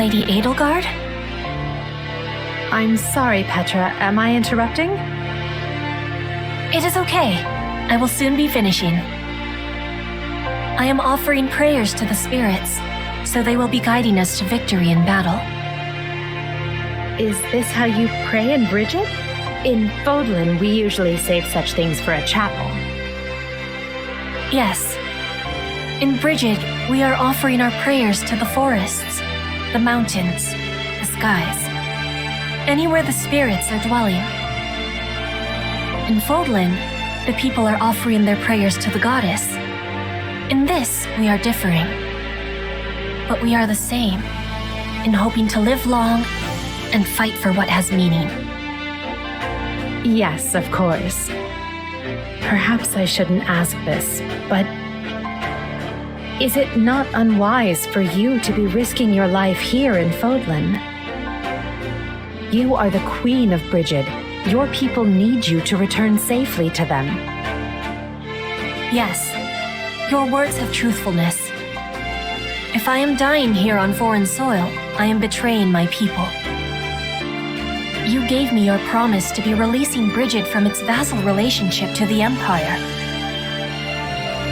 Lady Edelgard? I'm sorry, Petra. Am I interrupting? It is okay. I will soon be finishing. I am offering prayers to the spirits, so they will be guiding us to victory in battle. Is this how you pray in Bridget? In Fodlan, we usually save such things for a chapel. Yes. In Bridget, we are offering our prayers to the forests, the mountains, the skies, anywhere the spirits are dwelling. In Fodlan, the people are offering their prayers to the goddess. In this, we are differing. But we are the same, in hoping to live long and fight for what has meaning. Yes, of course. Perhaps I shouldn't ask this, but is it not unwise for you to be risking your life here in Fodlan? You are the queen of Bridget. Your people need you to return safely to them. Yes, your words have truthfulness. If I am dying here on foreign soil, I am betraying my people. You gave me your promise to be releasing Bridget from its vassal relationship to the Empire.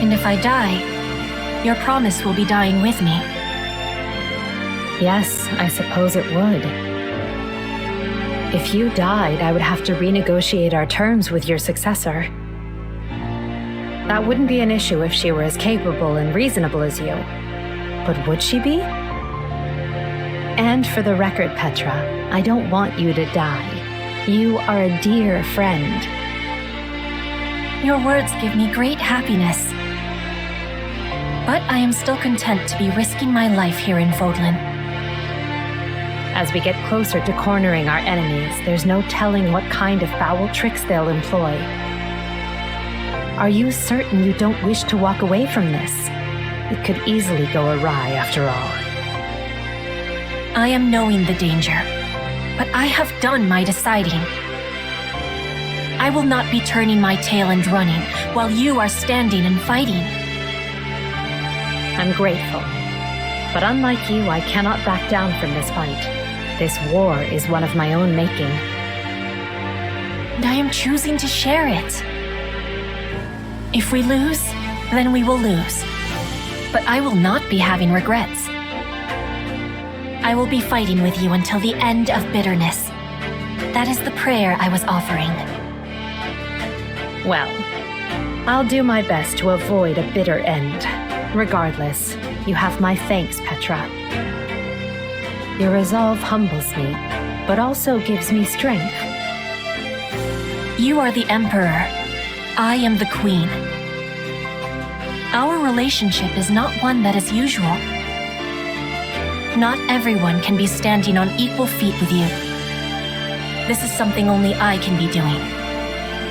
And if I die, your promise will be dying with me. Yes, I suppose it would. If you died, I would have to renegotiate our terms with your successor. That wouldn't be an issue if she were as capable and reasonable as you. But would she be? And for the record, Petra, I don't want you to die. You are a dear friend. Your words give me great happiness. But I am still content to be risking my life here in Fodlan. As we get closer to cornering our enemies, there's no telling what kind of foul tricks they'll employ. Are you certain you don't wish to walk away from this? It could easily go awry after all. I am knowing the danger, but I have done my deciding. I will not be turning my tail and running while you are standing and fighting. I'm grateful, but unlike you, I cannot back down from this fight. This war is one of my own making. And I am choosing to share it. If we lose, then we will lose. But I will not be having regrets. I will be fighting with you until the end of bitterness. That is the prayer I was offering. Well, I'll do my best to avoid a bitter end. Regardless, you have my thanks, Petra. Your resolve humbles me, but also gives me strength. You are the Emperor. I am the Queen. Our relationship is not one that is usual. Not everyone can be standing on equal feet with you. This is something only I can be doing.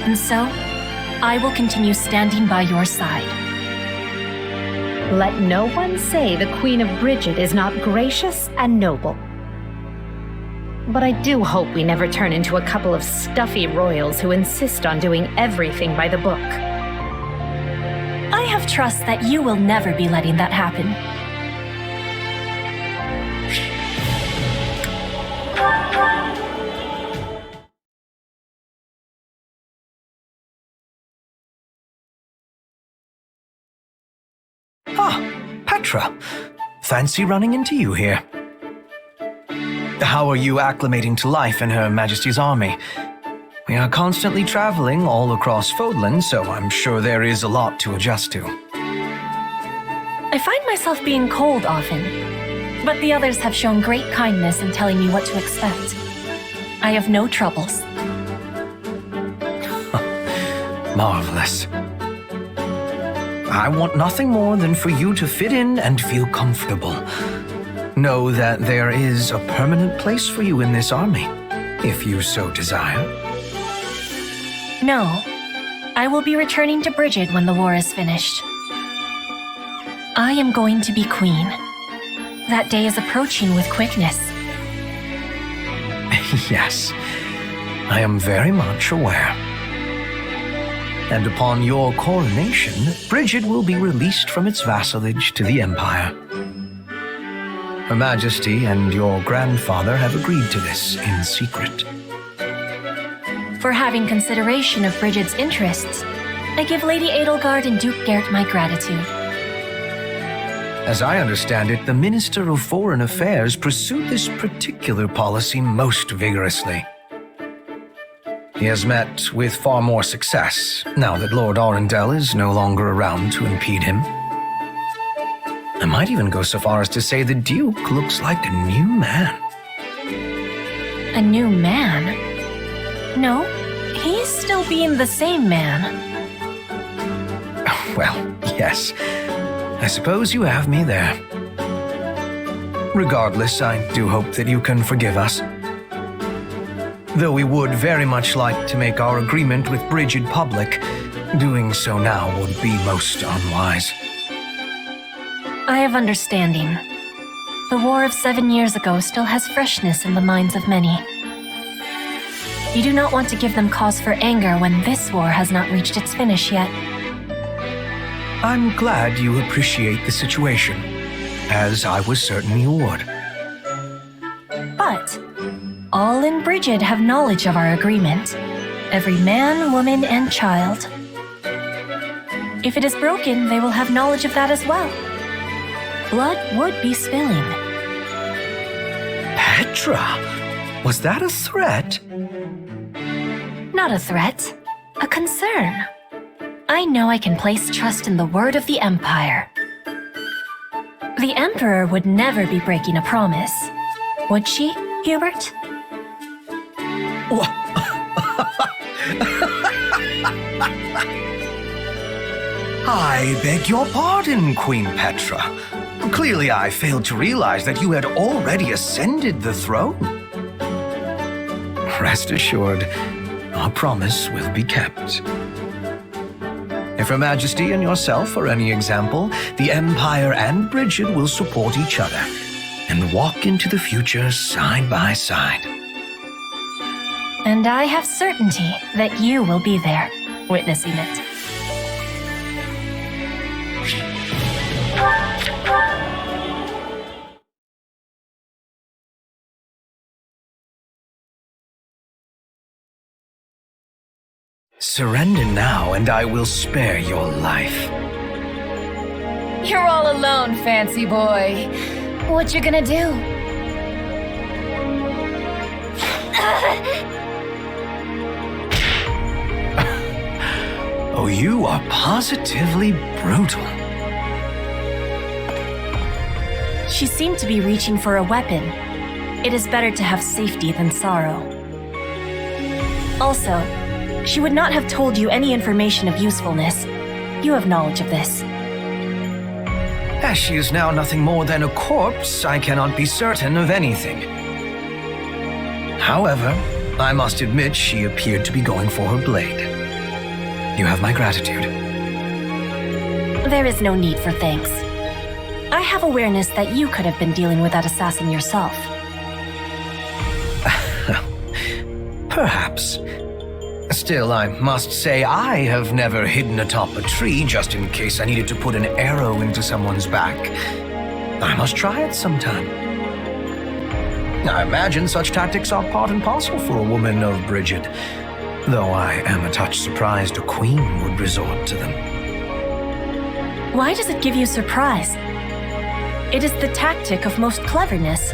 And so, I will continue standing by your side. Let no one say the Queen of Bridget is not gracious and noble. But I do hope we never turn into a couple of stuffy royals who insist on doing everything by the book. I have trust that you will never be letting that happen. Petra. Fancy running into you here. How are you acclimating to life in Her Majesty's army? We are constantly traveling all across Fodlan, so I'm sure there is a lot to adjust to. I find myself being cold often, but the others have shown great kindness in telling me what to expect. I have no troubles. Marvelous. I want nothing more than for you to fit in and feel comfortable. Know that there is a permanent place for you in this army, if you so desire. No, I will be returning to Bridget when the war is finished. I am going to be queen. That day is approaching with quickness. Yes, I am very much aware. And upon your coronation, Bridget will be released from its vassalage to the Empire. Her Majesty and your grandfather have agreed to this in secret. For having consideration of Bridget's interests, I give Lady Edelgard and Duke Gert my gratitude. As I understand it, the Minister of Foreign Affairs pursued this particular policy most vigorously. He has met with far more success now that Lord Arundel is no longer around to impede him. I might even go so far as to say the Duke looks like a new man. A new man? No, he's still being the same man. Well, yes. I suppose you have me there. Regardless, I do hope that you can forgive us. Though we would very much like to make our agreement with Bridget public, doing so now would be most unwise. I have understanding. The war of 7 years ago still has freshness in the minds of many. You do not want to give them cause for anger when this war has not reached its finish yet. I'm glad you appreciate the situation, as I was certain you would. But all in Bridget have knowledge of our agreement. Every man, woman, and child. If it is broken, they will have knowledge of that as well. Blood would be spilling. Petra? Was that a threat? Not a threat, a concern. I know I can place trust in the word of the Empire. The Emperor would never be breaking a promise. Would she, Hubert? I beg your pardon, Queen Petra. Clearly I failed to realize that you had already ascended the throne. Rest assured, our promise will be kept. If Her Majesty and yourself are any example, the Empire and Bridget will support each other and walk into the future side by side. And I have certainty that you will be there, witnessing it. Surrender now, and I will spare your life. You're all alone, fancy boy. What you gonna do? Oh, you are positively brutal. She seemed to be reaching for a weapon. It is better to have safety than sorrow. Also, she would not have told you any information of usefulness. You have knowledge of this. As she is now nothing more than a corpse, I cannot be certain of anything. However, I must admit she appeared to be going for her blade. You have my gratitude. There is no need for thanks. I have awareness that you could have been dealing with that assassin yourself. Perhaps. Still, I must say I have never hidden atop a tree just in case I needed to put an arrow into someone's back. I must try it sometime. I imagine such tactics are part and parcel for a woman of Bridget, though I am a touch surprised a queen would resort to them. Why does it give you surprise? It is the tactic of most cleverness.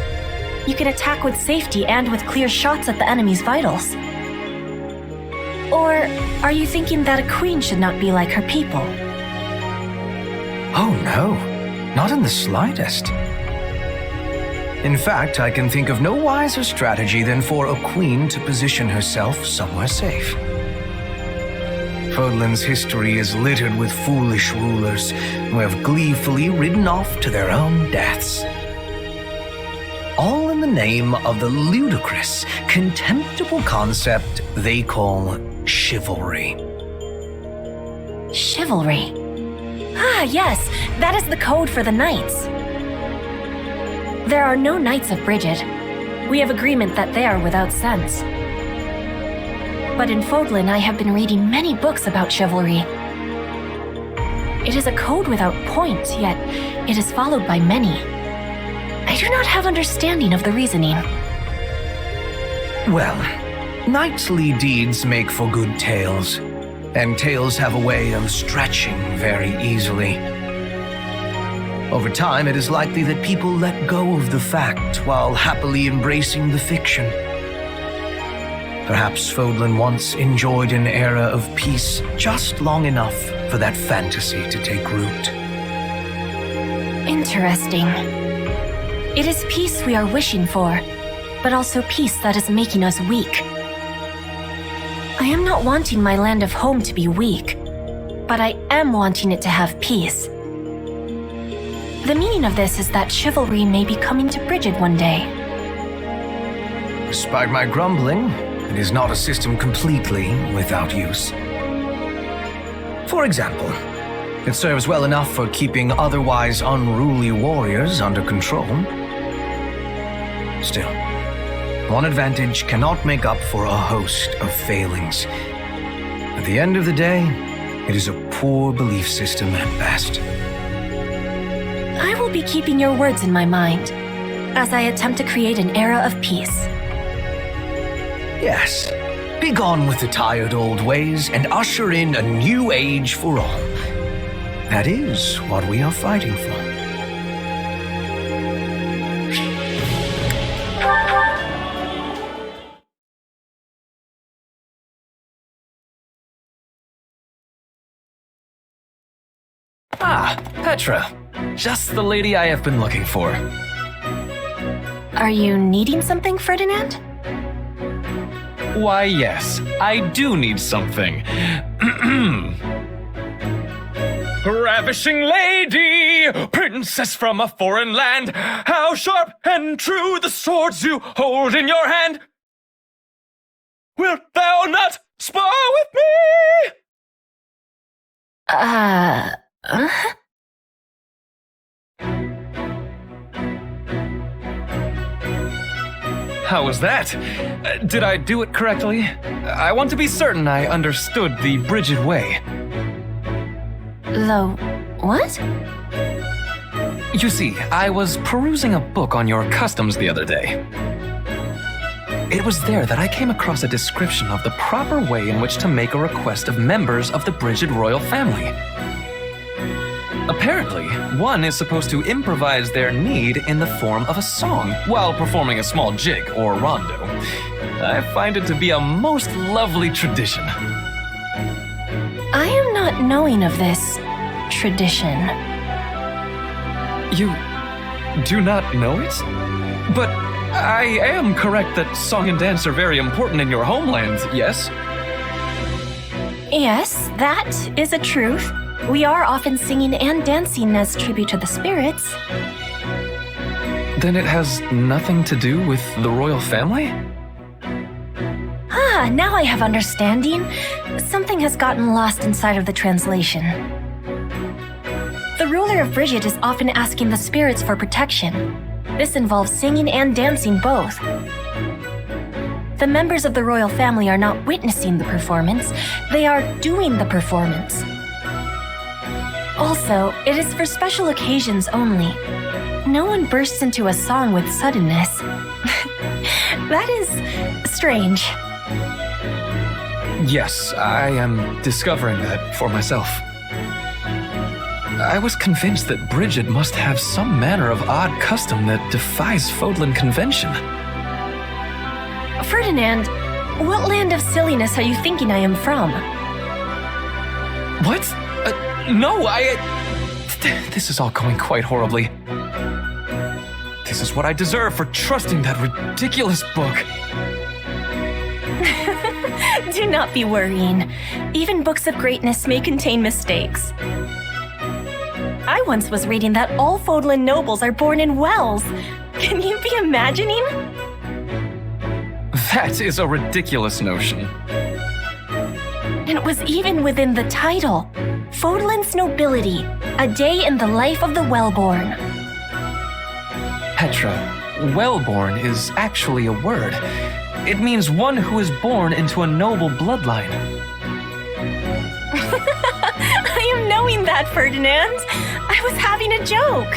You can attack with safety and with clear shots at the enemy's vitals. Or are you thinking that a queen should not be like her people? Oh no, not in the slightest. In fact, I can think of no wiser strategy than for a queen to position herself somewhere safe. Fodlan's history is littered with foolish rulers who have gleefully ridden off to their own deaths. All in the name of the ludicrous, contemptible concept they call chivalry. Chivalry? Ah, yes, that is the code for the knights. There are no knights of Bridget. We have agreement that they are without sense. But in Fodlan, I have been reading many books about chivalry. It is a code without point, yet it is followed by many. I do do not have understanding of the reasoning. Well, knightly deeds make for good tales, and tales have a way of stretching very easily. Over time, it is likely that people let go of the fact while happily embracing the fiction. Perhaps Fodlan once enjoyed an era of peace just long enough for that fantasy to take root. Interesting. It is peace we are wishing for, but also peace that is making us weak. I am not wanting my land of home to be weak, but I am wanting it to have peace. The meaning of this is that chivalry may be coming to Brigid one day. Despite my grumbling, it is not a system completely without use. For example, it serves well enough for keeping otherwise unruly warriors under control. Still, one advantage cannot make up for a host of failings. At the end of the day, it is a poor belief system at best. I will be keeping your words in my mind as I attempt to create an era of peace. Yes, begone with the tired old ways and usher in a new age for all. That is what we are fighting for. Ah, Petra. Just the lady I have been looking for. Are you needing something, Ferdinand? Why, yes, I do need something. Ravishing lady, princess from a foreign land, how sharp and true the swords you hold in your hand. Wilt thou not spar with me? How was that? Did I do it correctly? I want to be certain I understood the Brigid way. What? You see, I was perusing a book on your customs the other day. It was there that I came across a description of the proper way in which to make a request of members of the Brigid royal family. Apparently, one is supposed to improvise their need in the form of a song while performing a small jig or rondo. I find it to be a most lovely tradition. I am not knowing of this tradition. You do not know it? But I am correct that song and dance are very important in your homeland, yes? Yes, that is a truth. We are often singing and dancing as tribute to the spirits. Then it has nothing to do with the royal family? Now I have understanding. Something has gotten lost inside of the translation. The ruler of Brigid is often asking the spirits for protection. This involves singing and dancing both. The members of the royal family are not witnessing the performance, they are doing the performance. Also, it is for special occasions only. No one bursts into a song with suddenness. That is strange. Yes, I am discovering that for myself. I was convinced that Brigid must have some manner of odd custom that defies Fodlan convention. Ferdinand, what land of silliness are you thinking I am from? What? No, This is all going quite horribly. This is what I deserve for trusting that ridiculous book. Do not be worrying. Even books of greatness may contain mistakes. I once was reading that all Fodlan nobles are born in wells. Can you be imagining? That is a ridiculous notion. It was even within the title. Fodlan's Nobility, a day in the life of the wellborn. Petra, wellborn is actually a word. It means one who is born into a noble bloodline. I am knowing that, Ferdinand. I was having a joke.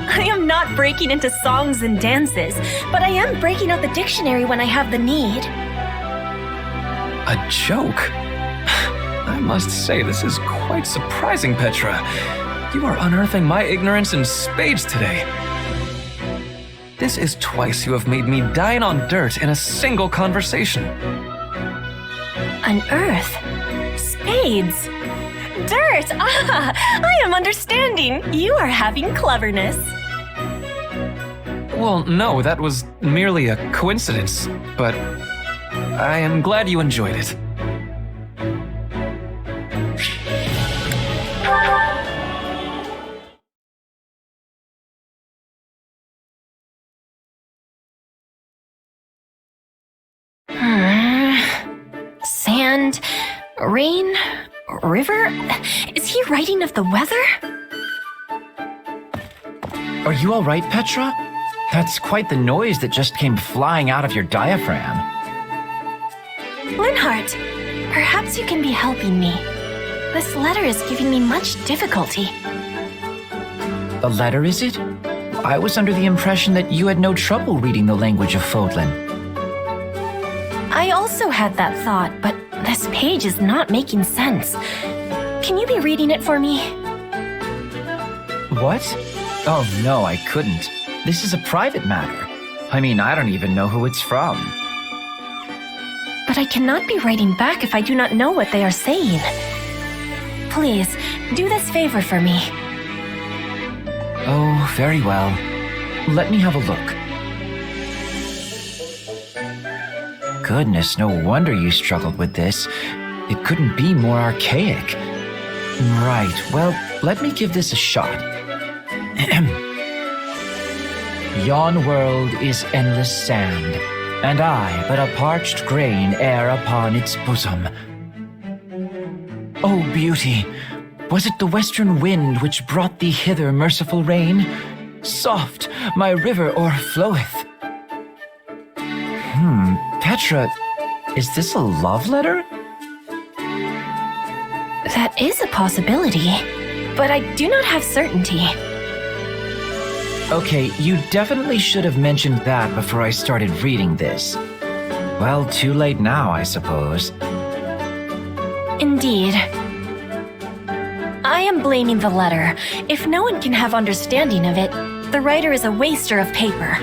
I am not breaking into songs and dances, but I am breaking out the dictionary when I have the need. A joke? I must say, this is quite surprising, Petra. You are unearthing my ignorance in spades today. This is twice you have made me dine on dirt in a single conversation. Unearth? Spades? Dirt! Ah, I am understanding. You are having cleverness. Well, no, that was merely a coincidence, but I am glad you enjoyed it. Sand, rain, river? Is he writing of the weather? Are you all right, Petra? That's quite the noise that just came flying out of your diaphragm. Linhardt, perhaps you can be helping me. This letter is giving me much difficulty. A letter, is it? I was under the impression that you had no trouble reading the language of Fodlan. I also had that thought, but this page is not making sense. Can you be reading it for me? What? Oh, no, I couldn't. This is a private matter. I mean, I don't even know who it's from. But I cannot be writing back if I do not know what they are saying. Please, do this favor for me. Oh, very well. Let me have a look. Goodness, no wonder you struggled with this. It couldn't be more archaic. Right, well, let me give this a shot. Yon world is endless sand, and I but a parched grain air upon its bosom. O beauty, was it the western wind which brought thee hither, merciful rain? Soft, my river o'erfloweth. Petra, is this a love letter? That is a possibility, but I do not have certainty. Okay, you definitely should have mentioned that before I started reading this. Well, too late now, I suppose. Indeed. I am blaming the letter. If no one can have understanding of it, the writer is a waster of paper.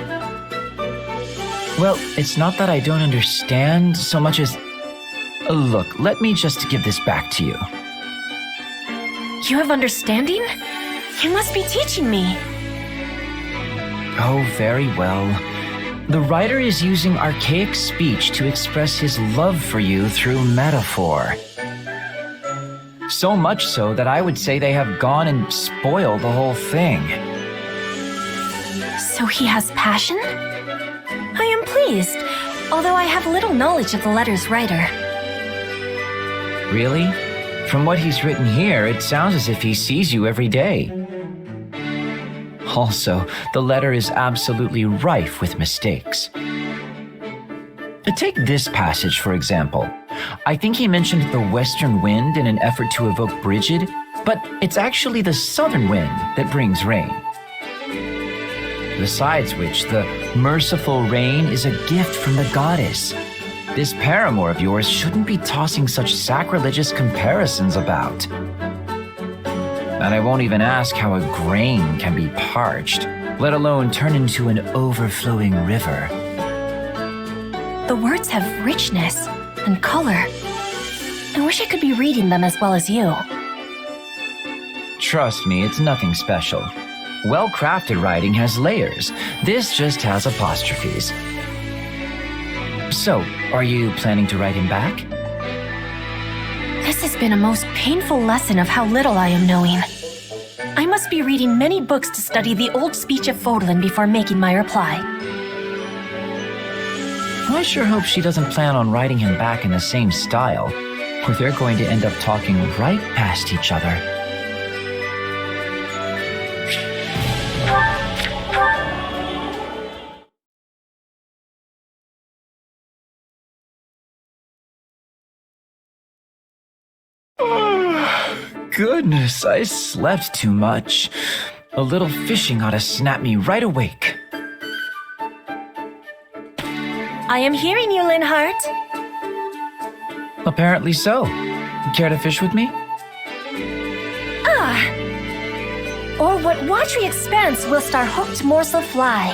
Well, it's not that I don't understand so much as... Look, let me just give this back to you. You have understanding? You must be teaching me. Oh, very well. The writer is using archaic speech to express his love for you through metaphor. So much so that I would say they have gone and spoiled the whole thing. So he has passion? I am pleased, although I have little knowledge of the letter's writer. Really? From what he's written here, it sounds as if he sees you every day. Also, the letter is absolutely rife with mistakes. Take this passage, for example. I think he mentioned the western wind in an effort to evoke Brigid, but it's actually the southern wind that brings rain. Besides which, the merciful rain is a gift from the goddess. This paramour of yours shouldn't be tossing such sacrilegious comparisons about. And I won't even ask how a grain can be parched, let alone turn into an overflowing river. The words have richness and color. I wish I could be reading them as well as you. Trust me, it's nothing special. Well-crafted writing has layers. This just has apostrophes. So, are you planning to write him back? This has been a most painful lesson of how little I am knowing. I must be reading many books to study the old speech of Fodlan before making my reply. I sure hope she doesn't plan on writing him back in the same style, or they're going to end up talking right past each other. Goodness, I slept too much. A little fishing ought to snap me right awake. I am hearing you, Linhart. Apparently so. Care to fish with me? Ah! Or what watery expanse whilst our hooked morsel fly?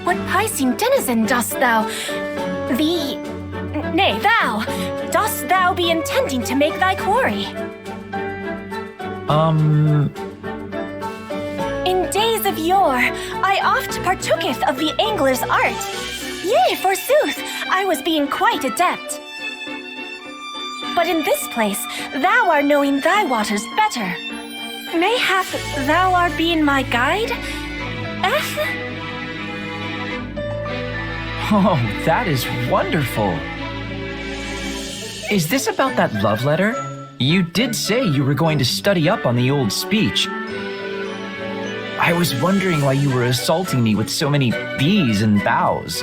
What piscine denizen dost thou... Nay, thou! Dost thou be intending to make thy quarry? In days of yore, I oft partooketh of the angler's art. Yea, forsooth, I was being quite adept. But in this place, thou art knowing thy waters better. Mayhap thou art being my guide? Oh, that is wonderful. Is this about that love letter? You did say you were going to study up on the old speech. I was wondering why you were assaulting me with so many these and thous.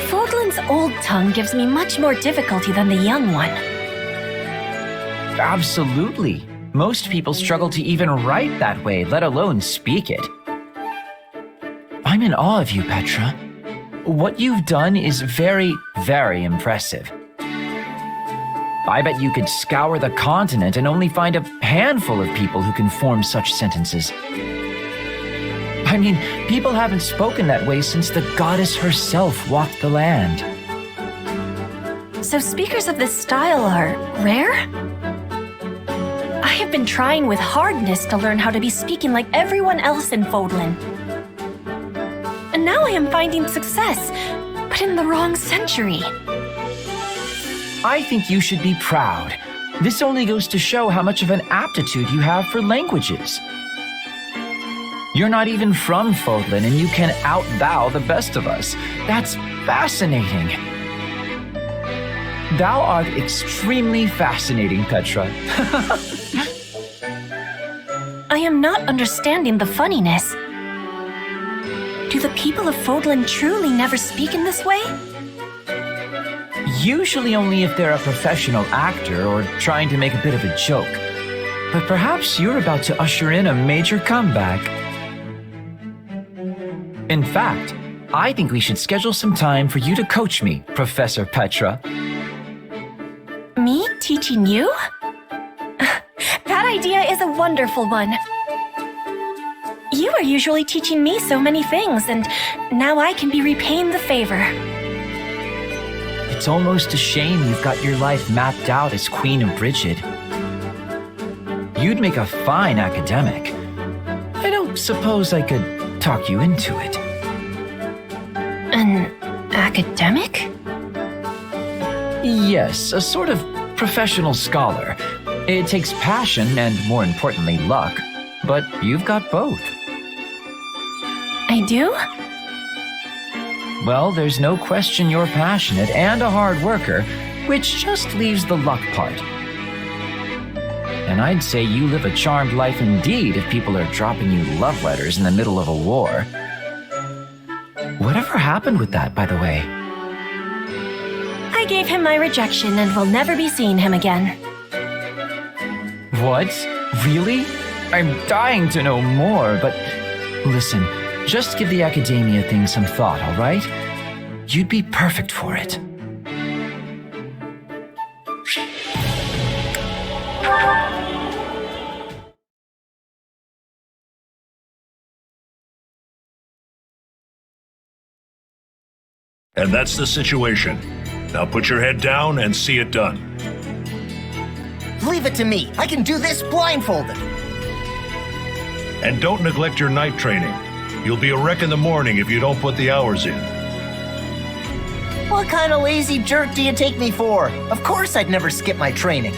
Fodlan's old tongue gives me much more difficulty than the young one. Absolutely. Most people struggle to even write that way, let alone speak it. I'm in awe of you, Petra. What you've done is very, very impressive. I bet you could scour the continent and only find a handful of people who can form such sentences. I mean, people haven't spoken that way since the goddess herself walked the land. So speakers of this style are rare? I have been trying with hardness to learn how to be speaking like everyone else in Fodlan. And now I am finding success, but in the wrong century. I think you should be proud. This only goes to show how much of an aptitude you have for languages. You're not even from Fodlan, and you can out-thou the best of us. That's fascinating. Thou art extremely fascinating, Petra. I am not understanding the funniness. Do the people of Fodlan truly never speak in this way? Usually only if they're a professional actor or trying to make a bit of a joke. But perhaps you're about to usher in a major comeback. In fact, I think we should schedule some time for you to coach me, Professor Petra. Me teaching you? That idea is a wonderful one. You are usually teaching me so many things, and now I can be repaying the favor. It's almost a shame you've got your life mapped out as Queen of Brigid. You'd make a fine academic. I don't suppose I could talk you into it. An academic? Yes, a sort of professional scholar. It takes passion and, more importantly, luck. But you've got both. I do? Well, there's no question you're passionate and a hard worker, which just leaves the luck part. And I'd say you live a charmed life indeed if people are dropping you love letters in the middle of a war. Whatever happened with that, by the way? I gave him my rejection and will never be seeing him again. What? Really? I'm dying to know more, but listen, just give the academia thing some thought, all right? You'd be perfect for it. And that's the situation. Now put your head down and see it done. Leave it to me. I can do this blindfolded. And don't neglect your night training. You'll be a wreck in the morning if you don't put the hours in. What kind of lazy jerk do you take me for? Of course I'd never skip my training.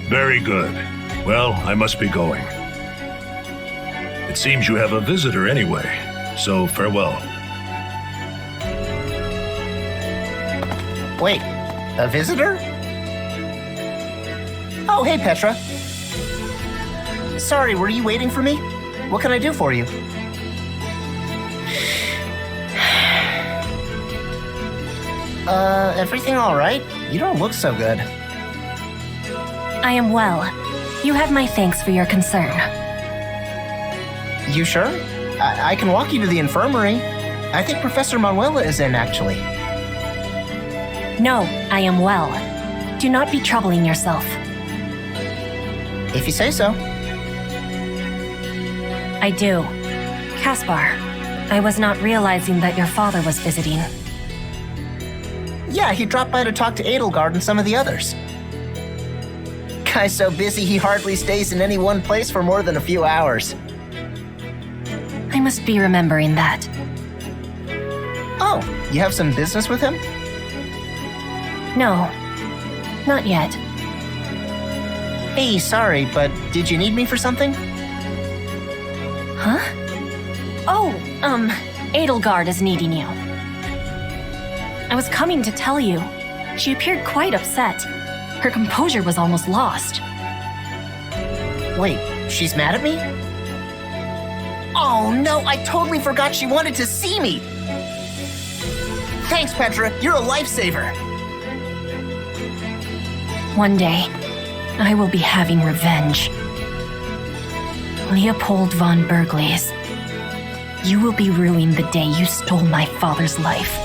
Very good. Well, I must be going. It seems you have a visitor anyway, so farewell. Wait, a visitor? Oh, hey, Petra. Sorry, were you waiting for me? What can I do for you? Everything all right? You don't look so good. I am well. You have my thanks for your concern. You sure? I can walk you to the infirmary. I think Professor Manuela is in, actually. No, I am well. Do not be troubling yourself. If you say so. I do. Caspar, I was not realizing that your father was visiting. Yeah, he dropped by to talk to Edelgard and some of the others. Guy's so busy he hardly stays in any one place for more than a few hours. I must be remembering that. Oh, you have some business with him? No, not yet. Hey, sorry, but did you need me for something? Huh? Oh, Edelgard is needing you. I was coming to tell you. She appeared quite upset. Her composure was almost lost. Wait, she's mad at me? Oh no, I totally forgot she wanted to see me! Thanks, Petra, you're a lifesaver! One day, I will be having revenge. Leopold von Bergles, you will be ruining the day you stole my father's life.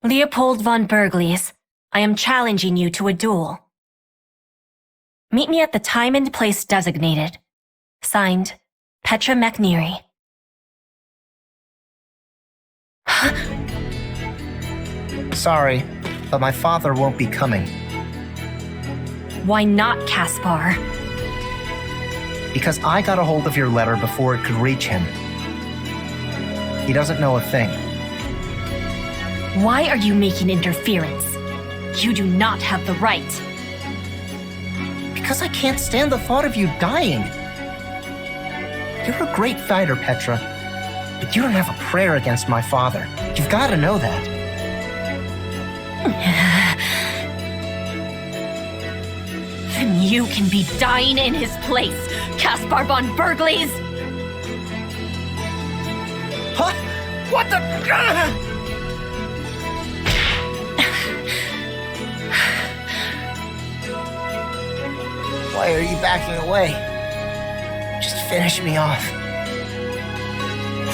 Leopold von Bergles, I am challenging you to a duel. Meet me at the time and place designated. Signed, Petra McNeary. Sorry, but my father won't be coming. Why not, Caspar? Because I got a hold of your letter before it could reach him. He doesn't know a thing. Why are you making interference? You do not have the right. Because I can't stand the thought of you dying. You're a great fighter, Petra, but you don't have a prayer against my father. You've got to know that. Then you can be dying in his place, Caspar von Bergles! Huh? What the... Why are you backing away? Just finish me off.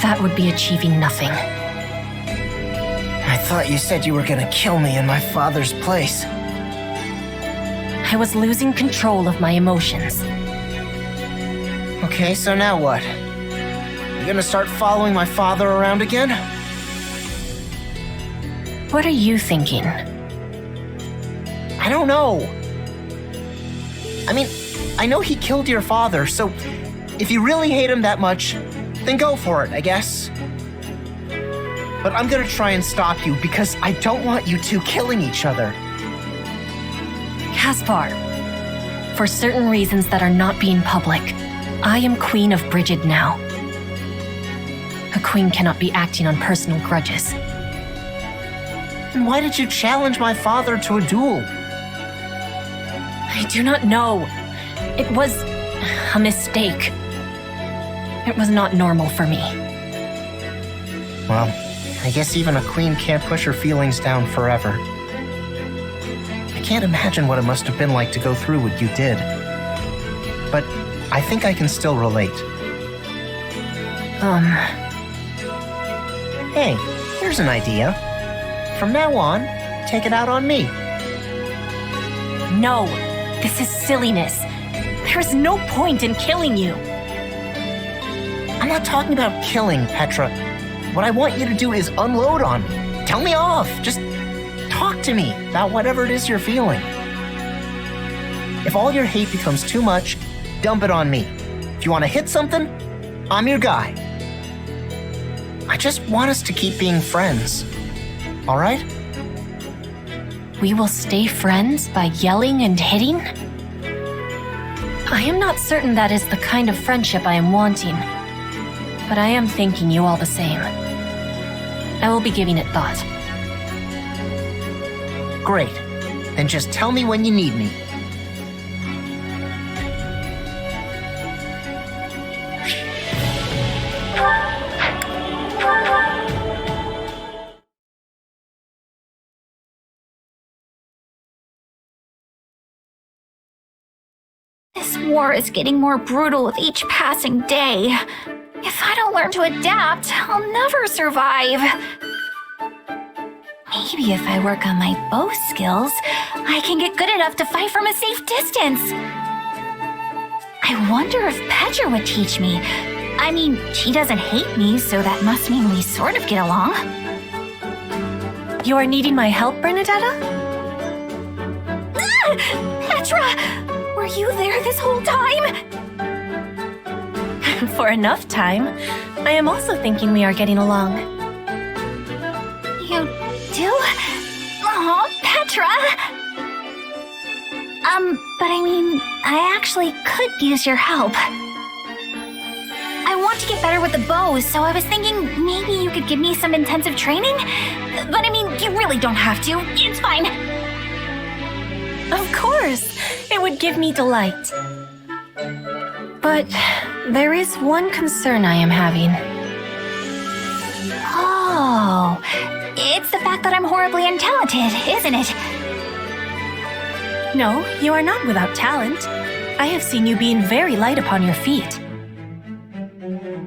That would be achieving nothing. I thought you said you were gonna kill me in my father's place. I was losing control of my emotions. Okay, so now what? You gonna start following my father around again? What are you thinking? I don't know. I mean, I know he killed your father, so if you really hate him that much, then go for it, I guess. But I'm gonna try and stop you because I don't want you two killing each other. Caspar, for certain reasons that are not being public, I am Queen of Brigid now. A queen cannot be acting on personal grudges. Then why did you challenge my father to a duel? I do not know. It was a mistake. It was not normal for me. Well, I guess even a queen can't push her feelings down forever. I can't imagine what it must have been like to go through what you did. But I think I can still relate. Hey, here's an idea. From now on, take it out on me. No, this is silliness. There is no point in killing you. I'm not talking about killing, Petra. What I want you to do is unload on me. Tell me off. Just talk to me about whatever it is you're feeling. If all your hate becomes too much, dump it on me. If you want to hit something, I'm your guy. I just want us to keep being friends. All right? We will stay friends by yelling and hitting? I am not certain that is the kind of friendship I am wanting, but I am thanking you all the same. I will be giving it thought. Great. Then just tell me when you need me. This war is getting more brutal with each passing day. If I don't learn to adapt, I'll never survive. Maybe if I work on my bow skills, I can get good enough to fight from a safe distance. I wonder if Petra would teach me. I mean, she doesn't hate me, so that must mean we sort of get along. You are needing my help, Bernadetta? Ah! Petra! Were you there this whole time? For enough time. I am also thinking we are getting along. You do? Aw, Petra! But I mean, I actually could use your help. I want to get better with the bows, so I was thinking maybe you could give me some intensive training? But I mean, you really don't have to. It's fine. Of course! It would give me delight. But there is one concern I am having. Oh, it's the fact that I'm horribly untalented, isn't it? No, you are not without talent. I have seen you being very light upon your feet.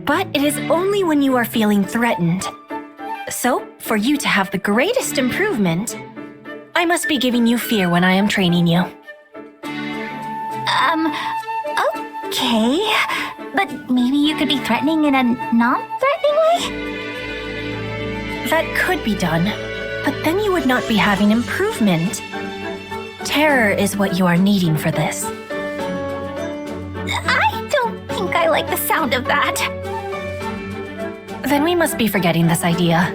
But it is only when you are feeling threatened. So, for you to have the greatest improvement, I must be giving you fear when I am training you. Okay. But maybe you could be threatening in a non-threatening way? That could be done, but then you would not be having improvement. Terror is what you are needing for this. I don't think I like the sound of that. Then we must be forgetting this idea.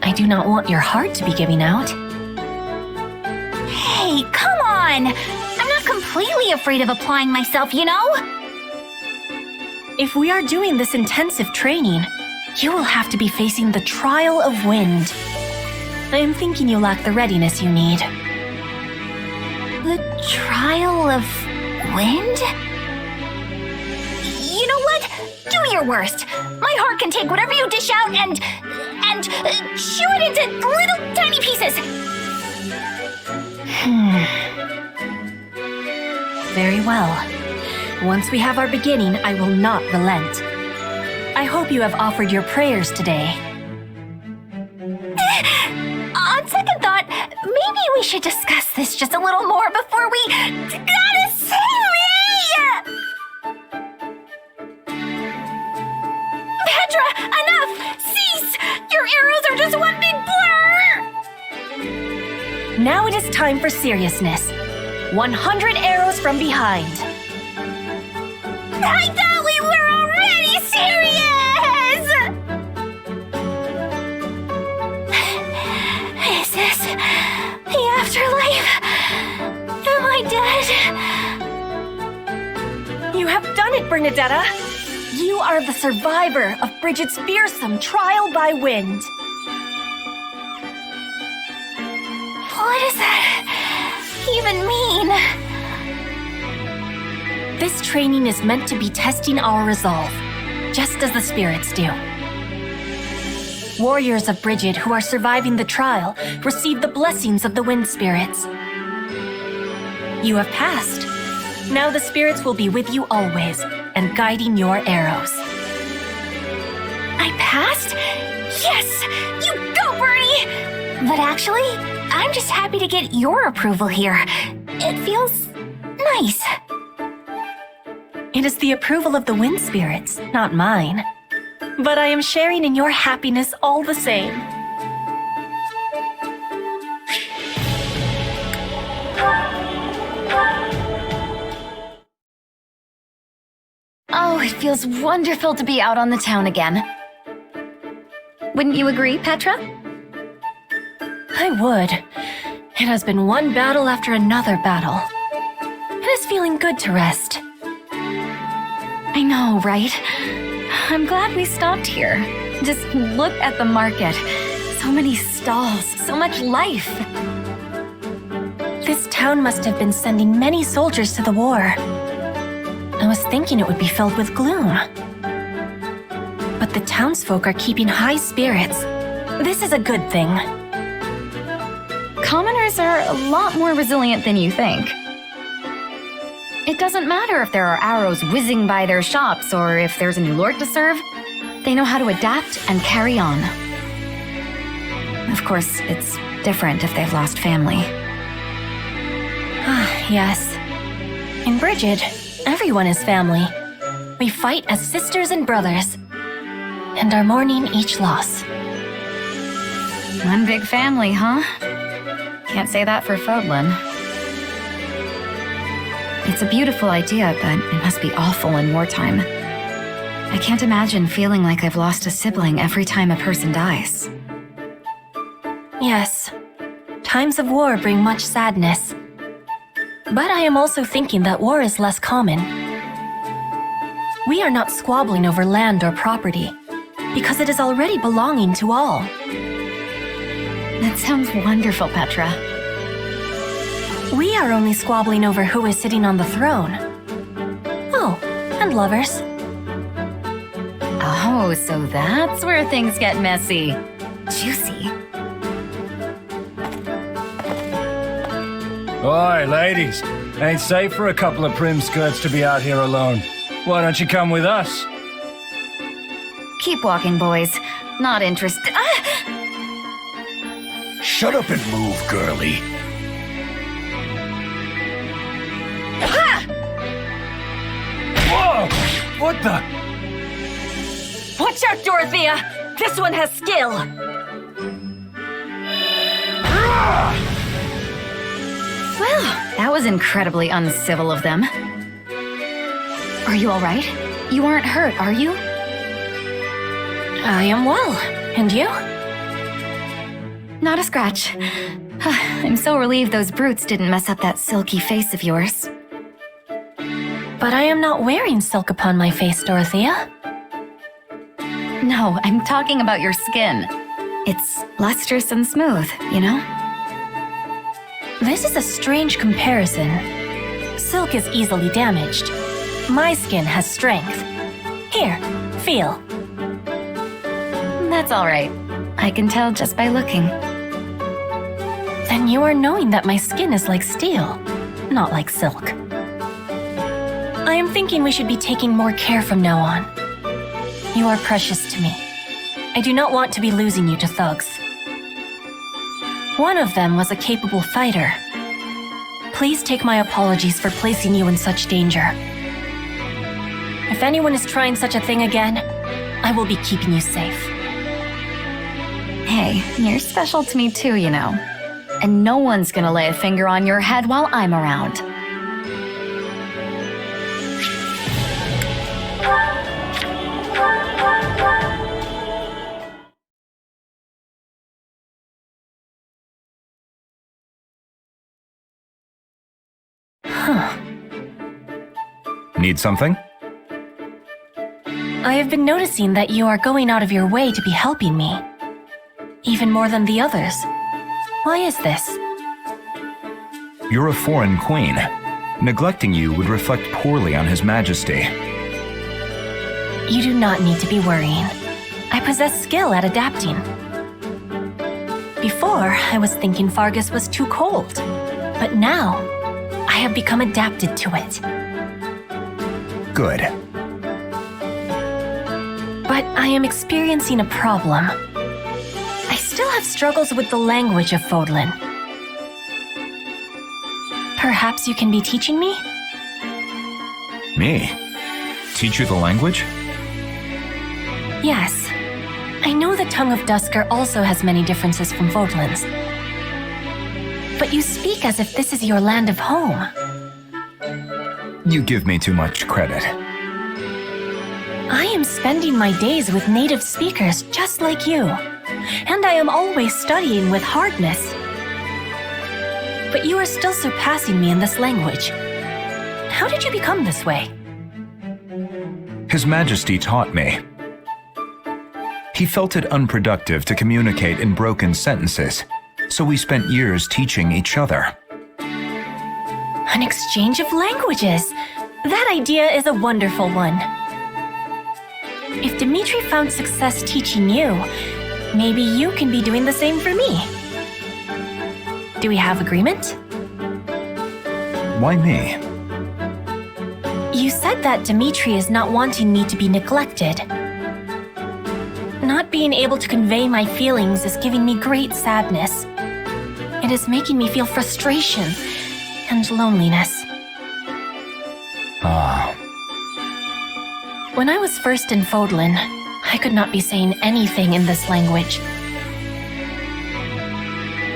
I do not want your heart to be giving out. Hey, come on! I'm not completely afraid of applying myself, you know? If we are doing this intensive training, you will have to be facing the trial of wind. I am thinking you lack the readiness you need. The trial of wind? You know what? Do your worst. My heart can take whatever you dish out and chew it into little tiny pieces. Very well. Once we have our beginning, I will not relent. I hope you have offered your prayers today. On second thought, maybe we should discuss this just a little more before we... Gotta save me! Petra, enough! Cease! Your arrows are just one big blur! Now it is time for seriousness. 100 arrows from behind. I thought we were already serious! Is this the afterlife? Am I dead? You have done it, Bernadetta! You are the survivor of Bridget's fearsome trial by wind. What does that even mean? This training is meant to be testing our resolve, just as the spirits do. Warriors of Bridget who are surviving the trial receive the blessings of the wind spirits. You have passed. Now the spirits will be with you always and guiding your arrows. I passed? Yes! You go, Bernie! But actually, I'm just happy to get your approval here. It feels nice. It is the approval of the wind spirits, not mine. But I am sharing in your happiness all the same. Oh, it feels wonderful to be out on the town again. Wouldn't you agree, Petra? I would. It has been one battle after another battle. It is feeling good to rest. I know, right? I'm glad we stopped here. Just look at the market. So many stalls, so much life. This town must have been sending many soldiers to the war. I was thinking it would be filled with gloom. But the townsfolk are keeping high spirits. This is a good thing. Commoners are a lot more resilient than you think. It doesn't matter if there are arrows whizzing by their shops or if there's a new lord to serve. They know how to adapt and carry on. Of course, it's different if they've lost family. Yes. In Bridget, everyone is family. We fight as sisters and brothers, and are mourning each loss. One big family, huh? Can't say that for Fodlan. It's a beautiful idea, but it must be awful in wartime. I can't imagine feeling like I've lost a sibling every time a person dies. Yes. Times of war bring much sadness. But I am also thinking that war is less common. We are not squabbling over land or property, because it is already belonging to all. That sounds wonderful, Petra. We are only squabbling over who is sitting on the throne. Oh, and lovers. Oh, so that's where things get messy. Juicy. Oi, ladies. Ain't safe for a couple of prim skirts to be out here alone. Why don't you come with us? Keep walking, boys. Not interested. Shut up and move, girlie. Whoa! What the? Watch out, Dorothea! This one has skill! Well, that was incredibly uncivil of them. Are you all right? You aren't hurt, are you? I am well. And you? Not a scratch. I'm so relieved those brutes didn't mess up that silky face of yours. But I am not wearing silk upon my face, Dorothea. No, I'm talking about your skin. It's lustrous and smooth, you know? This is a strange comparison. Silk is easily damaged. My skin has strength. Here, feel. That's all right. I can tell just by looking. Then you are knowing that my skin is like steel, not like silk. I am thinking we should be taking more care from now on. You are precious to me. I do not want to be losing you to thugs. One of them was a capable fighter. Please take my apologies for placing you in such danger. If anyone is trying such a thing again, I will be keeping you safe. Hey, you're special to me too, you know. And no one's gonna lay a finger on your head while I'm around. Need something? I have been noticing that you are going out of your way to be helping me. Even more than the others. Why is this? You're a foreign queen. Neglecting you would reflect poorly on His Majesty. You do not need to be worrying. I possess skill at adapting. Before, I was thinking Fargus was too cold. But now, I have become adapted to it. Good. But I am experiencing a problem. I still have struggles with the language of Fodlan. Perhaps you can be teaching me? Me? Teach you the language? Yes. I know the tongue of Dusker also has many differences from Fodlan's. But you speak as if this is your land of home. You give me too much credit. I am spending my days with native speakers just like you. And I am always studying with hardness. But you are still surpassing me in this language. How did you become this way? His Majesty taught me. He felt it unproductive to communicate in broken sentences, so we spent years teaching each other. An exchange of languages! That idea is a wonderful one. If Dimitri found success teaching you, maybe you can be doing the same for me. Do we have agreement? Why me? You said that Dimitri is not wanting me to be neglected. Not being able to convey my feelings is giving me great sadness. It is making me feel frustration and loneliness. When I was first in Fodlan, I could not be saying anything in this language.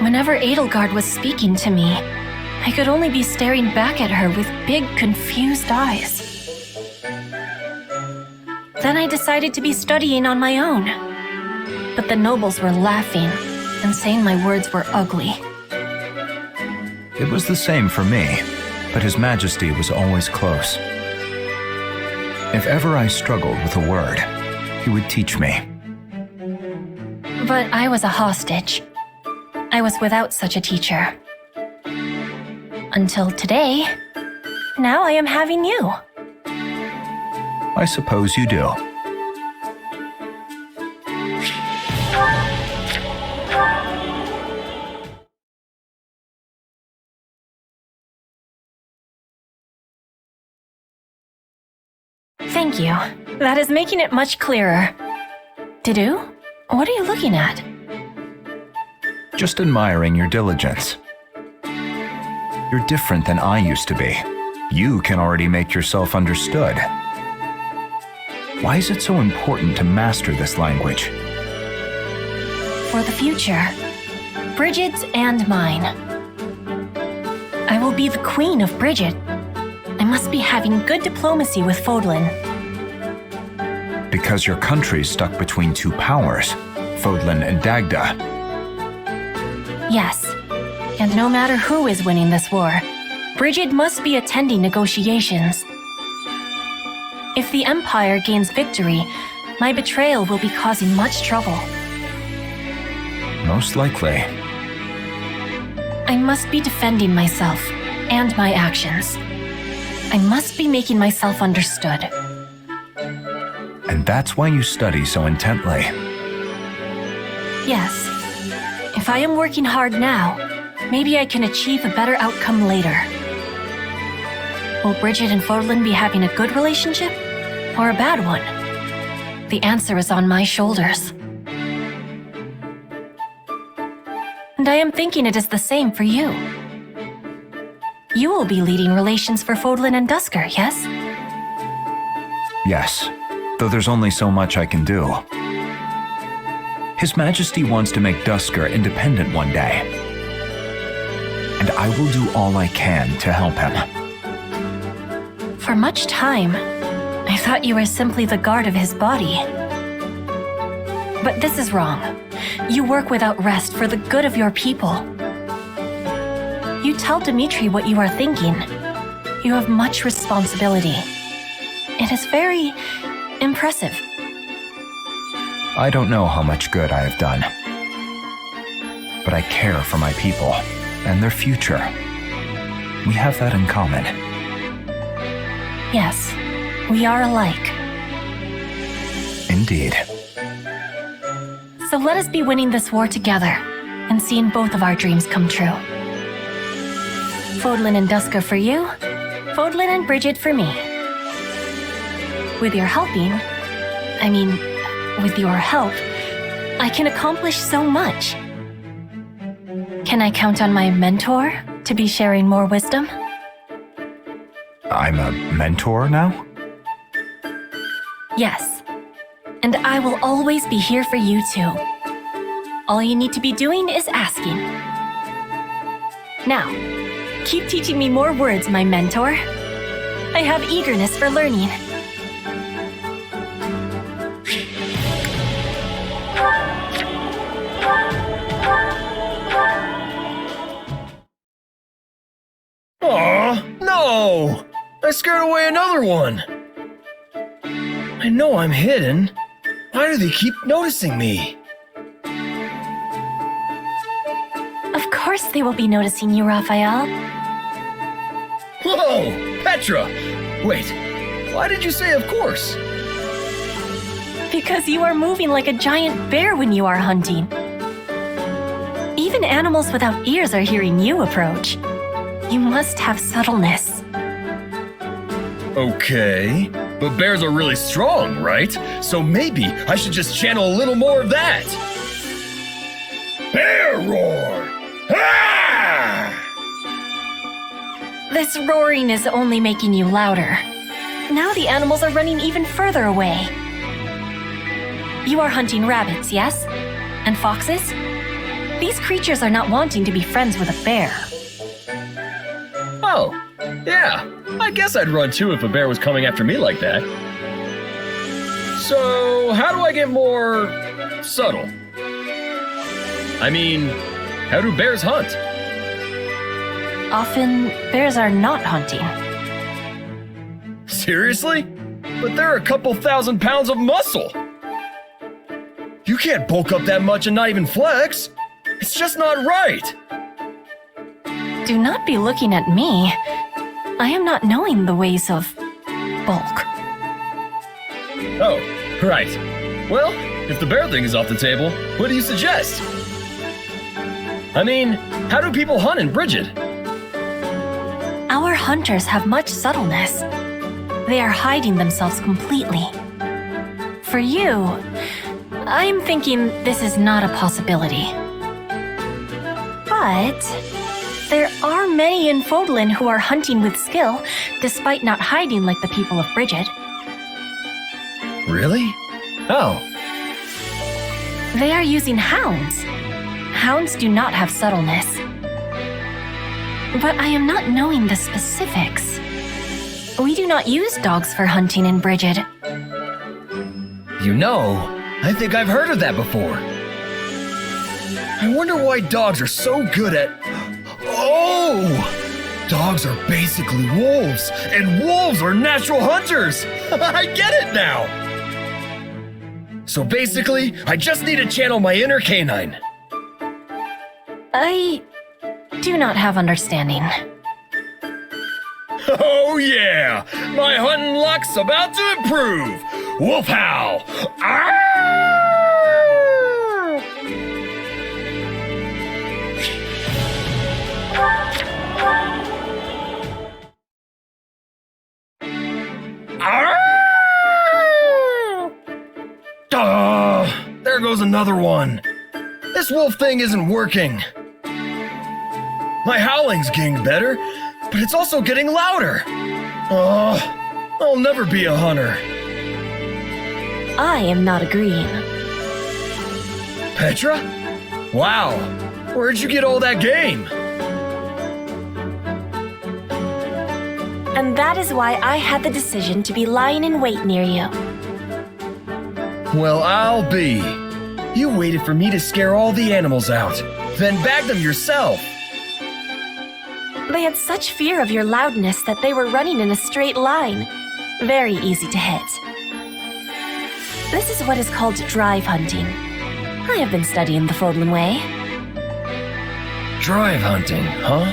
Whenever Edelgard was speaking to me, I could only be staring back at her with big, confused eyes. Then I decided to be studying on my own. But the nobles were laughing and saying my words were ugly. It was the same for me, but His Majesty was always close. If ever I struggled with a word, he would teach me. But I was a hostage. I was without such a teacher. Until today, now I am having you. I suppose you do. Thank you. That is making it much clearer. Didu, what are you looking at? Just admiring your diligence. You're different than I used to be. You can already make yourself understood. Why is it so important to master this language? For the future, Bridget's and mine. I will be the queen of Bridget. I must be having good diplomacy with Fodlan. Because your country's stuck between two powers, Fodlan and Dagda. Yes, and no matter who is winning this war, Bridget must be attending negotiations. If the Empire gains victory, my betrayal will be causing much trouble. Most likely. I must be defending myself and my actions. I must be making myself understood. And that's why you study so intently. Yes. If I am working hard now, maybe I can achieve a better outcome later. Will Bridget and Fodlan be having a good relationship? Or a bad one? The answer is on my shoulders. And I am thinking it is the same for you. You will be leading relations for Fodlan and Dusker, yes? Yes, though there's only so much I can do. His Majesty wants to make Dusker independent one day. And I will do all I can to help him. For much time, I thought you were simply the guard of his body. But this is wrong. You work without rest for the good of your people. You tell Dimitri what you are thinking. You have much responsibility. It is very impressive. I don't know how much good I have done. But I care for my people and their future. We have that in common. Yes, we are alike. Indeed. So let us be winning this war together and seeing both of our dreams come true. Fodlan and Dusker for you, Fodlan and Bridget for me. With your help, I can accomplish so much. Can I count on my mentor to be sharing more wisdom? I'm a mentor now? Yes. And I will always be here for you too. All you need to be doing is asking. Now, keep teaching me more words, my mentor. I have eagerness for learning. Aw, no! I scared away another one! I know I'm hidden. Why do they keep noticing me? Of course they will be noticing you, Raphael. Whoa! Petra! Wait, why did you say of course? Because you are moving like a giant bear when you are hunting. Even animals without ears are hearing you approach. You must have subtleness. Okay, but bears are really strong, right? So maybe I should just channel a little more of that. Bear roar! Ah! This roaring is only making you louder. Now the animals are running even further away. You are hunting rabbits, yes? And foxes? These creatures are not wanting to be friends with a bear. Oh, yeah. I guess I'd run too if a bear was coming after me like that. So, how do I get more subtle? I mean, how do bears hunt? Often, bears are not hunting. Seriously? But they're a couple 1,000 pounds of muscle. You can't bulk up that much and not even flex. It's just not right. Do not be looking at me. I am not knowing the ways of bulk. Oh, right. Well, if the bear thing is off the table, what do you suggest? I mean, how do people hunt in Bridget? Our hunters have much subtleness. They are hiding themselves completely. For you, I'm thinking this is not a possibility. But there are many in Fodlan who are hunting with skill, despite not hiding like the people of Bridget. Really? Oh. They are using hounds. Hounds do not have subtleness. But I am not knowing the specifics. We do not use dogs for hunting in Bridget. You know, I think I've heard of that before. I wonder why dogs are so good at... Oh! Dogs are basically wolves, and wolves are natural hunters! I get it now! So basically, I just need to channel my inner canine. I do not have understanding. Oh yeah! My hunting luck's about to improve! Wolf howl! Arr! There goes another one. This wolf thing isn't working. My howling's getting better, but it's also getting louder. I'll never be a hunter. I am not agreeing. Petra? Wow, where'd you get all that game? And that is why I had the decision to be lying in wait near you. Well, I'll be. You waited for me to scare all the animals out, then bagged them yourself. They had such fear of your loudness that they were running in a straight line. Very easy to hit. This is what is called drive hunting. I have been studying the Fodlan way. Drive hunting, huh?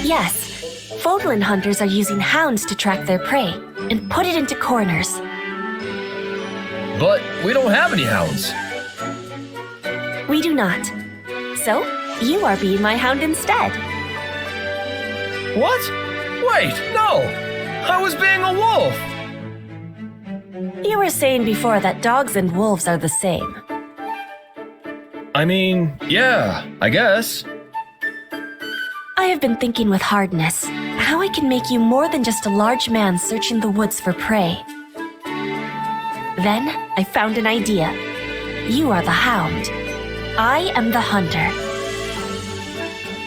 Yes, Fodlan hunters are using hounds to track their prey and put it into corners. But we don't have any hounds. We do not. So, you are being my hound instead. What? Wait, no! I was being a wolf! You were saying before that dogs and wolves are the same. I mean, yeah, I guess. I have been thinking with hardness how I can make you more than just a large man searching the woods for prey. Then, I found an idea. You are the hound. I am the hunter.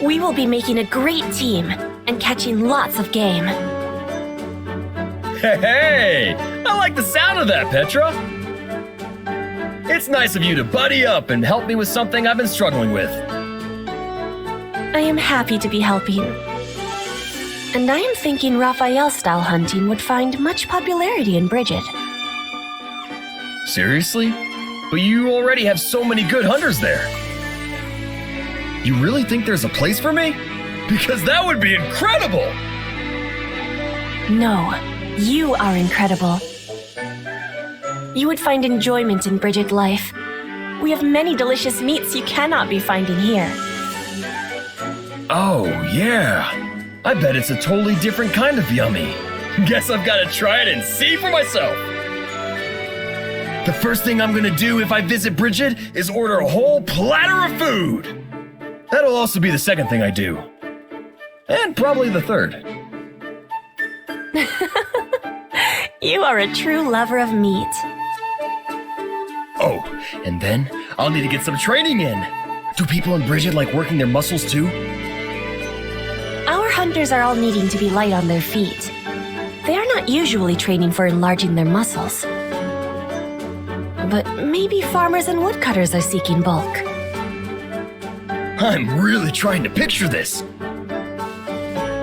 We will be making a great team and catching lots of game. Hey! I like the sound of that, Petra! It's nice of you to buddy up and help me with something I've been struggling with. I am happy to be helping. And I am thinking Raphael-style hunting would find much popularity in Bridget. Seriously? But you already have so many good hunters there. You really think there's a place for me? Because that would be incredible! No, you are incredible. You would find enjoyment in Bridget life. We have many delicious meats you cannot be finding here. Oh, yeah. I bet it's a totally different kind of yummy. Guess I've got to try it and see for myself. The first thing I'm gonna do if I visit Bridget is order a whole platter of food. That'll also be the second thing I do. And probably the third. You are a true lover of meat. Oh, and then I'll need to get some training in. Do people in Bridget like working their muscles too? Our hunters are all needing to be light on their feet. They are not usually training for enlarging their muscles. But maybe farmers and woodcutters are seeking bulk. I'm really trying to picture this.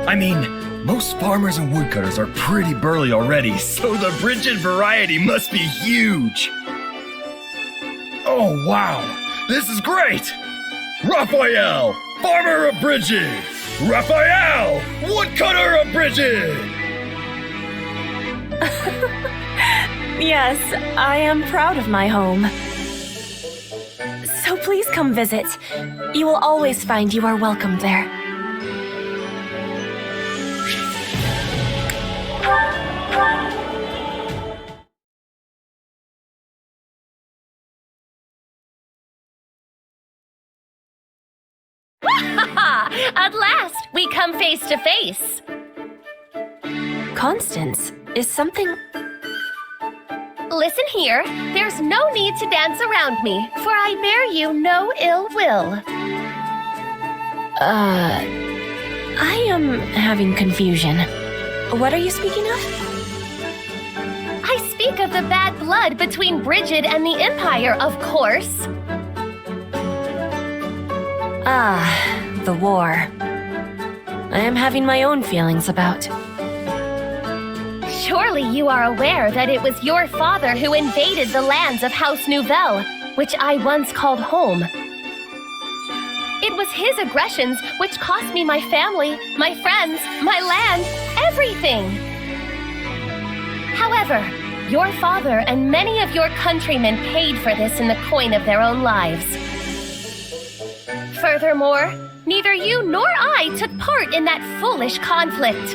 I mean, most farmers and woodcutters are pretty burly already, so the Bridget variety must be huge. Oh, wow. This is great. Raphael, farmer of Bridget. Raphael, woodcutter of Bridget. Yes, I am proud of my home. So please come visit. You will always find you are welcome there. At last, we come face to face. Constance, is something... Listen here, there's no need to dance around me, for I bear you no ill will. I am having confusion. What are you speaking of? I speak of the bad blood between Bridget and the Empire, of course. The war. I am having my own feelings about. Surely you are aware that it was your father who invaded the lands of House Nouvelle, which I once called home. It was his aggressions which cost me my family, my friends, my land, everything. However, your father and many of your countrymen paid for this in the coin of their own lives. Furthermore, neither you nor I took part in that foolish conflict.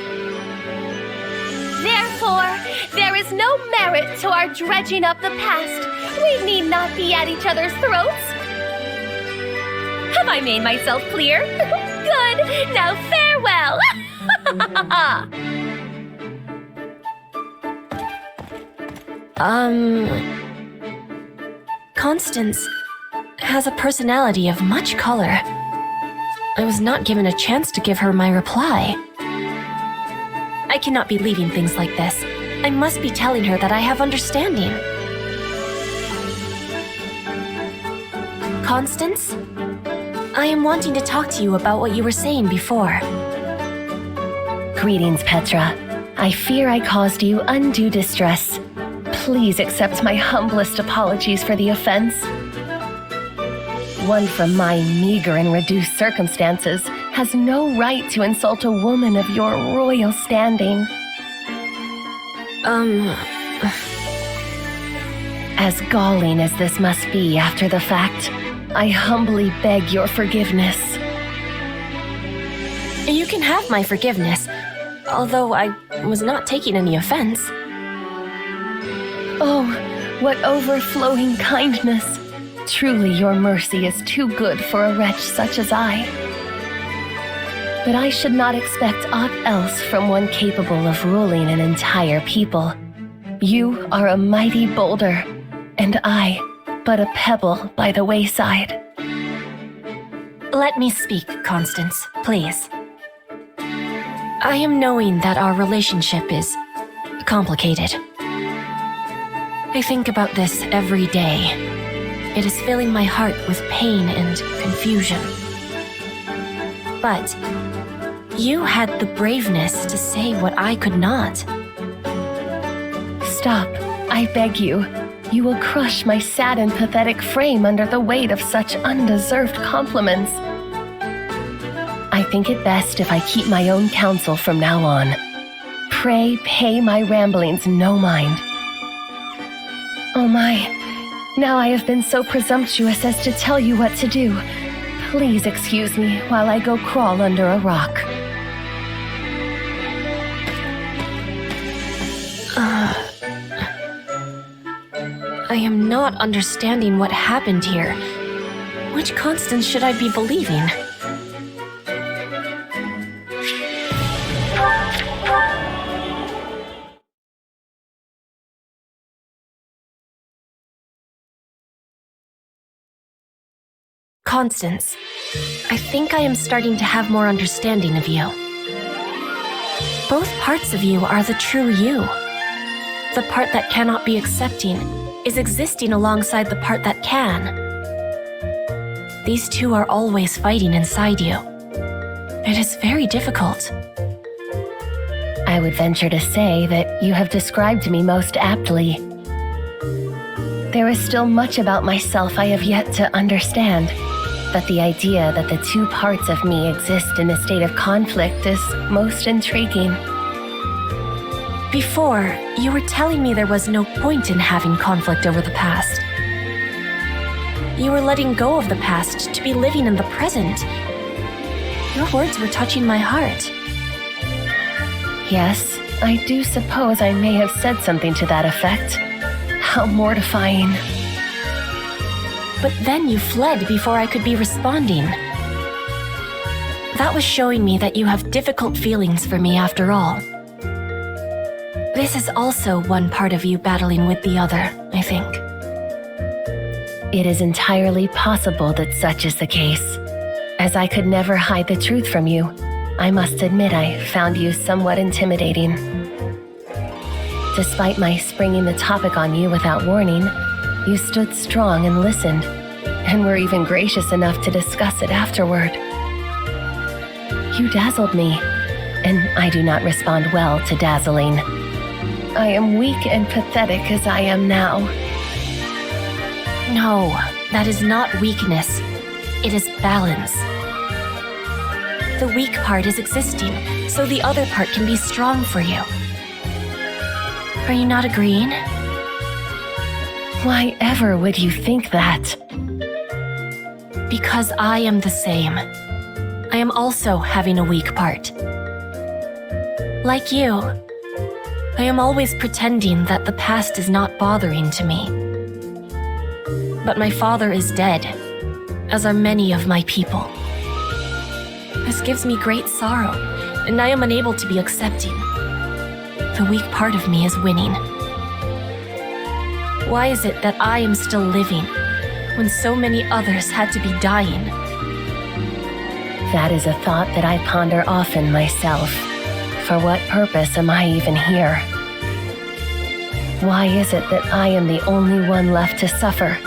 Therefore, there is no merit to our dredging up the past. We need not be at each other's throats. Have I made myself clear? Good. Now farewell. Constance has a personality of much color. I was not given a chance to give her my reply. I cannot be leaving things like this. I must be telling her that I have understanding. Constance? I am wanting to talk to you about what you were saying before. Greetings, Petra. I fear I caused you undue distress. Please accept my humblest apologies for the offense. One from my meager and reduced circumstances has no right to insult a woman of your royal standing. As galling as this must be after the fact, I humbly beg your forgiveness. You can have my forgiveness, although I was not taking any offense. Oh, what overflowing kindness! Truly, your mercy is too good for a wretch such as I. But I should not expect aught else from one capable of ruling an entire people. You are a mighty boulder, and I but a pebble by the wayside. Let me speak, Constance, please. I am knowing that our relationship is complicated. I think about this every day. It is filling my heart with pain and confusion. But you had the braveness to say what I could not. Stop, I beg you. You will crush my sad and pathetic frame under the weight of such undeserved compliments. I think it best if I keep my own counsel from now on. Pray pay my ramblings no mind. Oh my, now I have been so presumptuous as to tell you what to do. Please excuse me while I go crawl under a rock. I am not understanding what happened here. Which Constance should I be believing? Constance, I think I am starting to have more understanding of you. Both parts of you are the true you. The part that cannot be accepting is existing alongside the part that can. These two are always fighting inside you. It is very difficult. I would venture to say that you have described me most aptly. There is still much about myself I have yet to understand, but the idea that the two parts of me exist in a state of conflict is most intriguing. Before, you were telling me there was no point in having conflict over the past. You were letting go of the past to be living in the present. Your words were touching my heart. Yes, I do suppose I may have said something to that effect. How mortifying. But then you fled before I could be responding. That was showing me that you have difficult feelings for me after all. This is also one part of you battling with the other, I think. It is entirely possible that such is the case. As I could never hide the truth from you, I must admit I found you somewhat intimidating. Despite my springing the topic on you without warning, you stood strong and listened, and were even gracious enough to discuss it afterward. You dazzled me, and I do not respond well to dazzling. I am weak and pathetic as I am now. No, that is not weakness. It is balance. The weak part is existing, so the other part can be strong for you. Are you not agreeing? Why ever would you think that? Because I am the same. I am also having a weak part. Like you, I am always pretending that the past is not bothering to me. But my father is dead, as are many of my people. This gives me great sorrow, and I am unable to be accepting. The weak part of me is winning. Why is it that I am still living, when so many others had to be dying? That is a thought that I ponder often myself. For what purpose am I even here? Why is it that I am the only one left to suffer?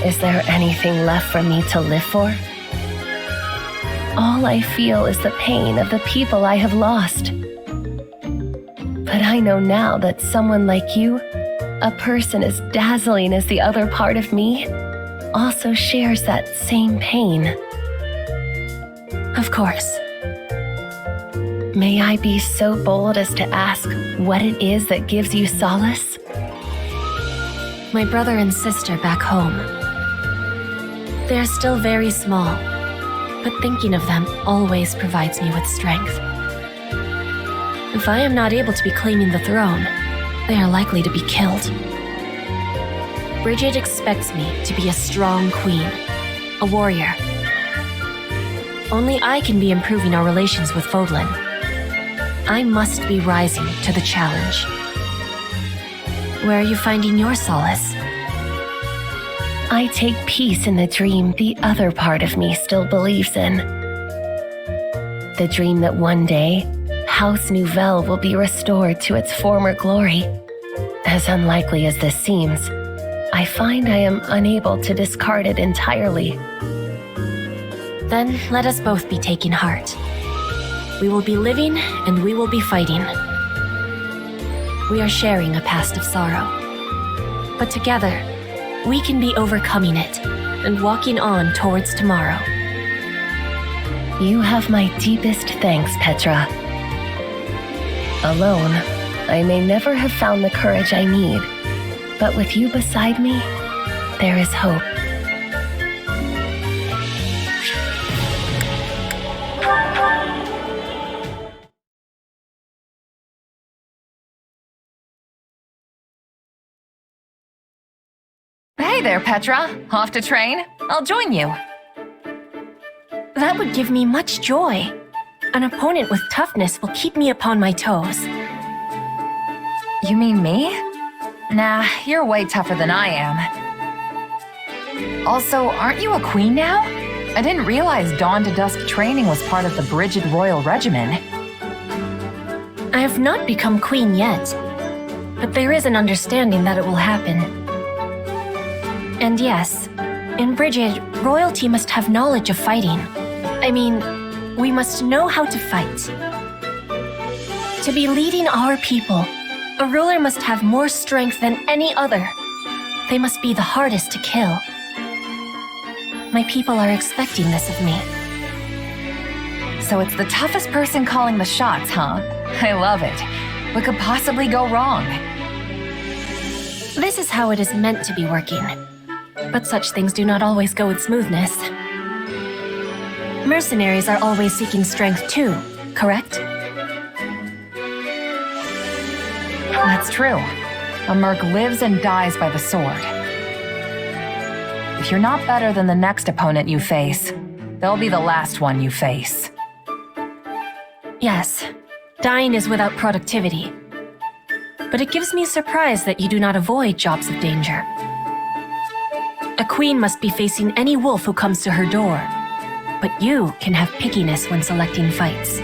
Is there anything left for me to live for? All I feel is the pain of the people I have lost. But I know now that someone like you, a person as dazzling as the other part of me, also shares that same pain. Of course. May I be so bold as to ask what it is that gives you solace? My brother and sister back home. They are still very small, but thinking of them always provides me with strength. If I am not able to be claiming the throne, they are likely to be killed. Bridget expects me to be a strong queen, a warrior. Only I can be improving our relations with Fodlan. I must be rising to the challenge. Where are you finding your solace? I take peace in the dream the other part of me still believes in. The dream that one day, House Nouvelle will be restored to its former glory. As unlikely as this seems, I find I am unable to discard it entirely. Then let us both be taking heart. We will be living and we will be fighting. We are sharing a past of sorrow. But together, we can be overcoming it and walking on towards tomorrow. You have my deepest thanks, Petra. Alone, I may never have found the courage I need, but with you beside me, there is hope. Hey there, Petra. Off to train? I'll join you. That would give me much joy. An opponent with toughness will keep me upon my toes. You mean me? Nah, you're way tougher than I am. Also, aren't you a queen now? I didn't realize dawn to dusk training was part of the Brigid Royal Regimen. I have not become queen yet, but there is an understanding that it will happen. And yes, in Brigid, royalty must have knowledge of fighting. I mean, we must know how to fight. To be leading our people, a ruler must have more strength than any other. They must be the hardest to kill. My people are expecting this of me. So it's the toughest person calling the shots, huh? I love it. What could possibly go wrong? This is how it is meant to be working. But such things do not always go with smoothness. Mercenaries are always seeking strength too, correct? That's true. A merc lives and dies by the sword. If you're not better than the next opponent you face, they'll be the last one you face. Yes, dying is without productivity. But it gives me surprise that you do not avoid jobs of danger. A queen must be facing any wolf who comes to her door, but you can have pickiness when selecting fights.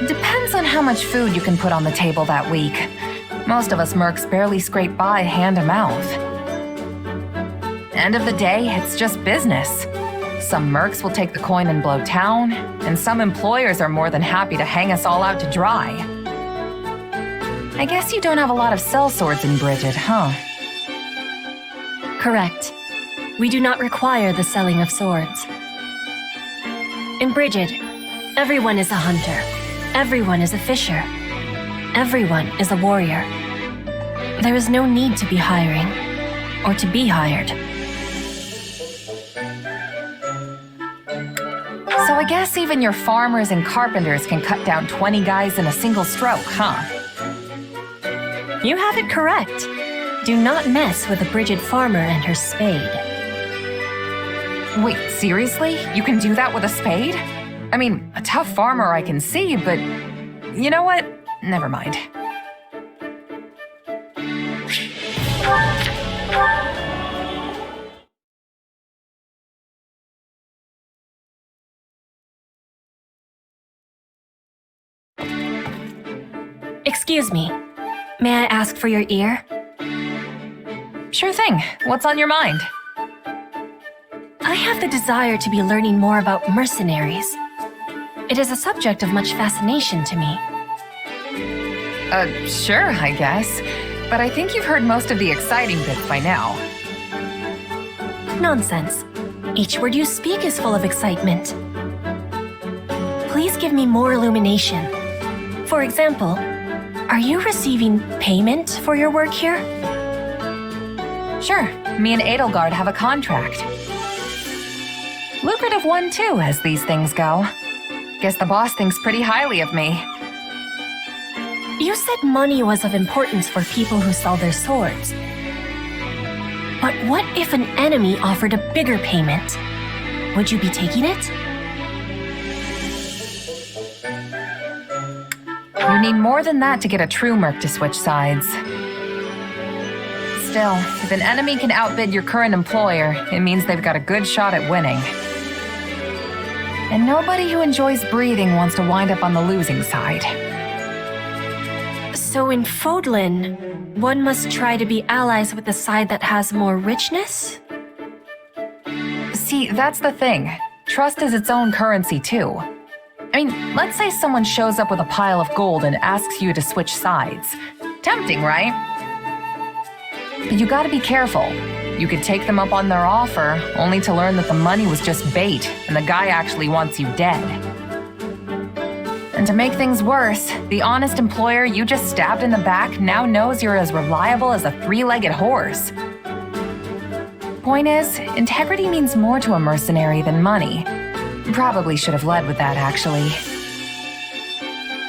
Depends on how much food you can put on the table that week. Most of us mercs barely scrape by hand to mouth. End of the day, it's just business. Some mercs will take the coin and blow town, and some employers are more than happy to hang us all out to dry. I guess you don't have a lot of sellswords in Brigid, huh? Correct. We do not require the selling of swords. In Brigid, everyone is a hunter. Everyone is a fisher. Everyone is a warrior. There is no need to be hiring, or to be hired. So I guess even your farmers and carpenters can cut down 20 guys in a single stroke, huh? You have it correct. Do not mess with a Brigid farmer and her spade. Wait, seriously? You can do that with a spade? I mean, a tough farmer I can see, but you know what? Never mind. Excuse me. May I ask for your ear? Sure thing. What's on your mind? I have the desire to be learning more about mercenaries. It is a subject of much fascination to me. Sure, I guess. But I think you've heard most of the exciting bits by now. Nonsense. Each word you speak is full of excitement. Please give me more illumination. For example, are you receiving payment for your work here? Sure, me and Edelgard have a contract. Lucrative one too, as these things go. Guess the boss thinks pretty highly of me. You said money was of importance for people who sell their swords. But what if an enemy offered a bigger payment? Would you be taking it? You need more than that to get a true merc to switch sides. Still, if an enemy can outbid your current employer, it means they've got a good shot at winning. And nobody who enjoys breathing wants to wind up on the losing side. So in Fodlan, one must try to be allies with the side that has more richness? See, that's the thing. Trust is its own currency too. I mean, let's say someone shows up with a pile of gold and asks you to switch sides. Tempting, right? But you gotta be careful. You could take them up on their offer, only to learn that the money was just bait, and the guy actually wants you dead. And to make things worse, the honest employer you just stabbed in the back now knows you're as reliable as a three-legged horse. Point is, integrity means more to a mercenary than money. Probably should have led with that, actually.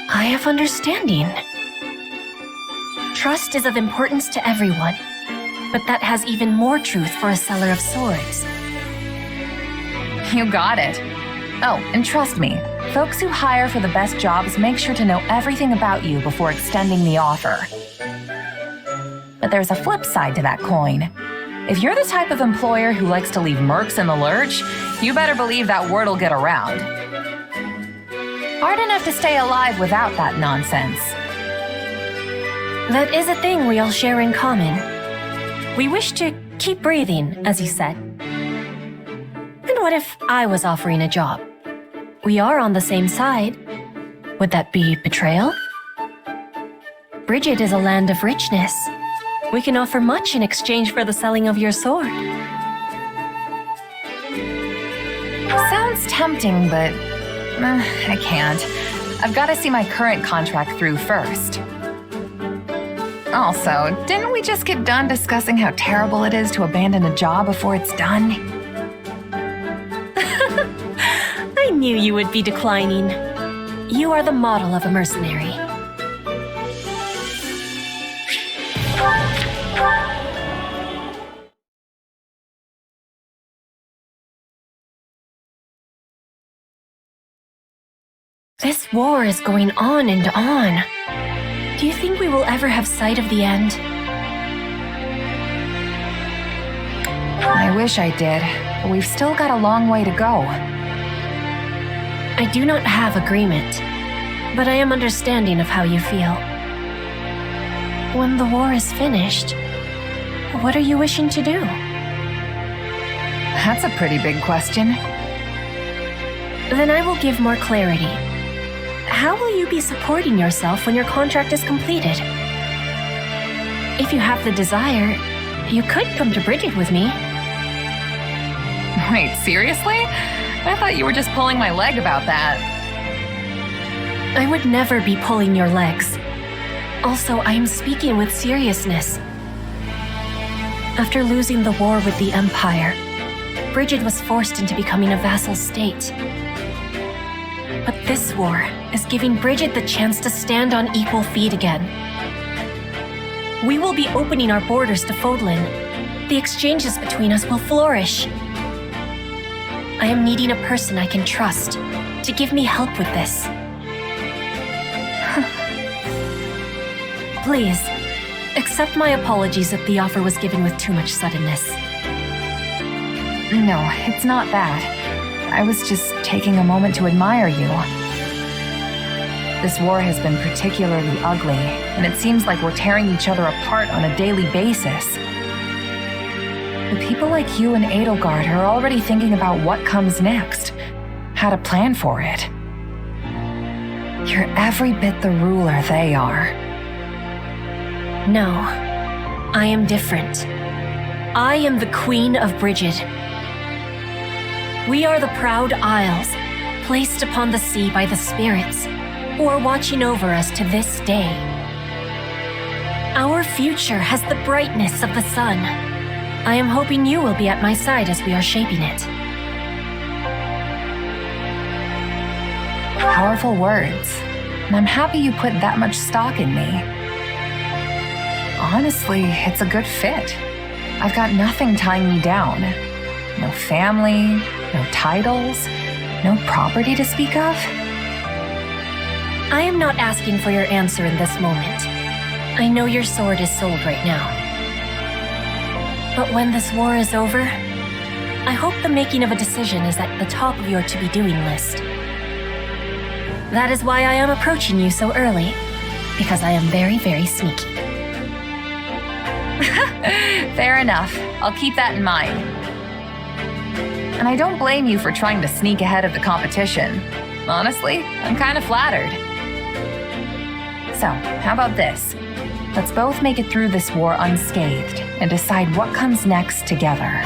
I have understanding. Trust is of importance to everyone. but that has even more truth for a seller of swords. You got it. Oh, and trust me, folks who hire for the best jobs make sure to know everything about you before extending the offer. But there's a flip side to that coin. If you're the type of employer who likes to leave mercs in the lurch, you better believe that word'll get around. Hard enough to stay alive without that nonsense. That is a thing we all share in common. We wish to keep breathing, as you said. And what if I was offering a job? We are on the same side. Would that be betrayal? Bridget is a land of richness. We can offer much in exchange for the selling of your sword. Sounds tempting, but I can't. I've got to see my current contract through first. Also, didn't we just get done discussing how terrible it is to abandon a job before it's done? I knew you would be declining. You are the model of a mercenary. This war is going on and on. Do you think we will ever have sight of the end? I wish I did, but we've still got a long way to go. I do not have agreement, but I am understanding of how you feel. When the war is finished, what are you wishing to do? That's a pretty big question. Then I will give more clarity. How will you be supporting yourself when your contract is completed? If you have the desire, you could come to Bridget with me. Wait, seriously? I thought you were just pulling my leg about that. I would never be pulling your legs. Also, I am speaking with seriousness. After losing the war with the Empire, Bridget was forced into becoming a vassal state. But this war is giving Bridget the chance to stand on equal feet again. We will be opening our borders to Fodlan. The exchanges between us will flourish. I am needing a person I can trust to give me help with this. Please, accept my apologies if the offer was given with too much suddenness. No, it's not that. I was just taking a moment to admire you. This war has been particularly ugly, and it seems like we're tearing each other apart on a daily basis. But people like you and Edelgard are already thinking about what comes next, how to plan for it. You're every bit the ruler they are. No, I am different. I am the Queen of Bridget. We are the proud isles, placed upon the sea by the spirits, who are watching over us to this day. Our future has the brightness of the sun. I am hoping you will be at my side as we are shaping it. Powerful words, and I'm happy you put that much stock in me. Honestly, it's a good fit. I've got nothing tying me down. No family, no titles, no property to speak of. I am not asking for your answer in this moment. I know your sword is sold right now. But when this war is over, I hope the making of a decision is at the top of your to-be-doing list. That is why I am approaching you so early, because I am very, very sneaky. Fair enough. I'll keep that in mind. And I don't blame you for trying to sneak ahead of the competition. Honestly, I'm kind of flattered. So, how about this? Let's both make it through this war unscathed and decide what comes next together.